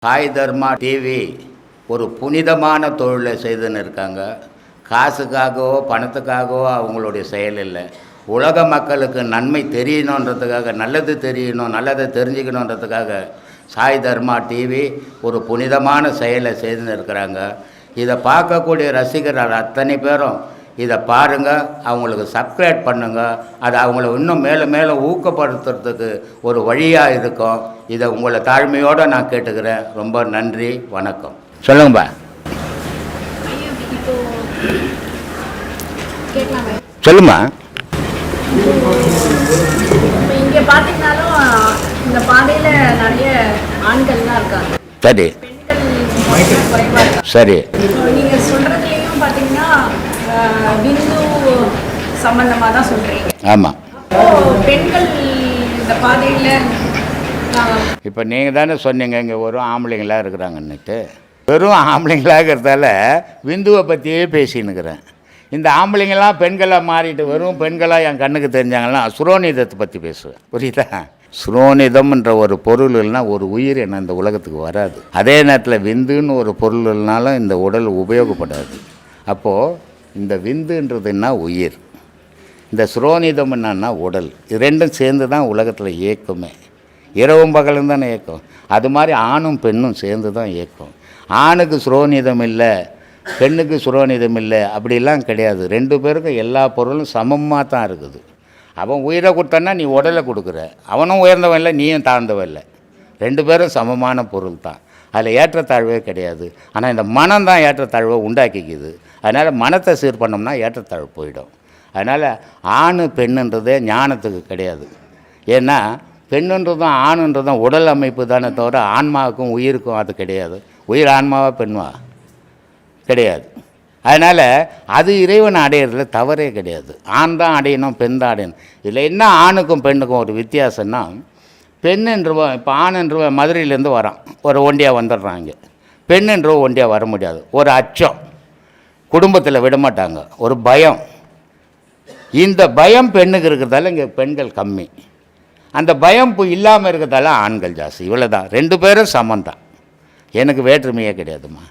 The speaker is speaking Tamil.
சாய் தர்மா டிவி ஒரு புனிதமான தொழிலை செய்துன்னு இருக்காங்க. காசுக்காகவோ பணத்துக்காகவோ அவங்களுடைய செயல் இல்லை. உலக மக்களுக்கு நன்மை தெரியணுன்றதுக்காக, நல்லது தெரியணும், நல்லதை தெரிஞ்சுக்கணுன்றதுக்காக சாய் தர்மா டிவி ஒரு புனிதமான செயலை செய்துன்னு இருக்கிறாங்க. இதை பார்க்கக்கூடிய ரசிகர்கள் அத்தனை பேரும் இதை பாருங்கள், அவங்களுக்கு சப்ஸ்கிரைப் பண்ணுங்கள். அது அவங்கள இன்னும் மேலே மேலே ஊக்கப்படுத்துறதுக்கு ஒரு வழியாக இருக்கும். இதை உங்களை தாழ்மையோடு நான் கேட்டுக்கிறேன். ரொம்ப நன்றி, வணக்கம். சொல்லுங்கப்பா. சொல்லுமா. இங்கே பார்த்தீங்கன்னாலும் இந்த பாதையில் நிறைய ஆண்கள் தான் இருக்காங்க. சரி சரி. நீங்கள் சொல்கிறதுலையும் பார்த்தீங்கன்னா விந்து சம்பந்தமாக தான் சொல்கிறீங்க. ஆமாம். பெண்கள் இந்த பாதையில் இப்போ நீங்கள் தானே சொன்னீங்க இங்கே வெறும் ஆம்பளைங்களாக இருக்கிறாங்கன்னுட்டு. வெறும் ஆம்பளைங்களாக இருக்கிறதால விந்துவை பற்றியே பேசின்னுக்கிறேன். இந்த ஆம்பளைங்களாம் பெண்களாக மாறிட்டு வெறும் பெண்களாக என் கண்ணுக்கு தெரிஞ்சாங்கன்னா சுரோனிதத்தை பற்றி பேசுவேன். புரியுதா? சுரோனிதம்ன்ற ஒரு பொருள் இல்லைனா ஒரு உயிர் என்ன இந்த உலகத்துக்கு வராது. அதே நேரத்தில் விந்துன்னு ஒரு பொருள் இல்லைனாலும் இந்த உடல் உபயோகப்படாது. அப்போது இந்த விந்துன்றதுன்னா உயிர், இந்த சுரோனிதம் என்னன்னா உடல். இது ரெண்டும் சேர்ந்து தான் உலகத்தில் இயக்குமே. இரவும் பகலும் தானே இயக்கம். அது மாதிரி ஆணும் பெண்ணும் சேர்ந்து தான் இயக்கம். ஆணுக்கு சுரோனிதம் இல்லை, பெண்ணுக்கு சுரோனிதம் இல்லை அப்படிலாம் கிடையாது. ரெண்டு பேருக்கும் எல்லா பொருளும் சமமாக தான் இருக்குது. அவன் உயிரை கொடுத்தான்னா நீ உடலை கொடுக்குற. அவனும் உயர்ந்தவன் இல்லை, நீயும் தாழ்ந்தவன் இல்லை. ரெண்டு பேரும் சமமான பொருள் தான். அதில் ஏற்றத்தாழ்வே கிடையாது. ஆனால் இந்த மனம் தான் ஏற்றத்தாழ்வை உண்டாக்கிக்குது. அதனால் மனத்தை சீர் பண்ணோம்னா ஏற்றத்தாழ்வு போயிடும். அதனால் ஆணு பெண்ணுன்றதே ஞானத்துக்கு கிடையாது. ஏன்னா பெண்ணுன்றதும் ஆணுன்றதும் உடல் அமைப்பு தானே தவிர ஆன்மாவுக்கும் உயிருக்கும் அது கிடையாது. உயிர் ஆன்மாவா பெண்வா கிடையாது. அதனால் அது இறைவனை அடையிறதுல தவறே கிடையாது. ஆண் தான் அடையணும், பெண் தான் அடையணும். இதில் என்ன ஆணுக்கும் பெண்ணுக்கும் ஒரு வித்தியாசம்னா, பெண்ணுன்றவன் இப்போ ஆணுன்றவன் மதுரையிலேருந்து வரான், ஒரு ஒண்டியாக வந்துடுறான். இங்கே பெண்ணுன்றவன் ஒண்டியாக வர முடியாது. ஒரு அச்சம், குடும்பத்தில் விடமாட்டாங்க, ஒரு பயம். இந்த பயம் பெண்ணுக்கு இருக்கிறதால இங்கே பெண்கள் கம்மி. அந்த பயம் இல்லாமல் இருக்கிறதால ஆண்கள் ஜாஸ்தி. இவ்வளோ தான். ரெண்டு பேரும் சமந்தான். எனக்கு வேற்றுமையே கிடையாதுமா.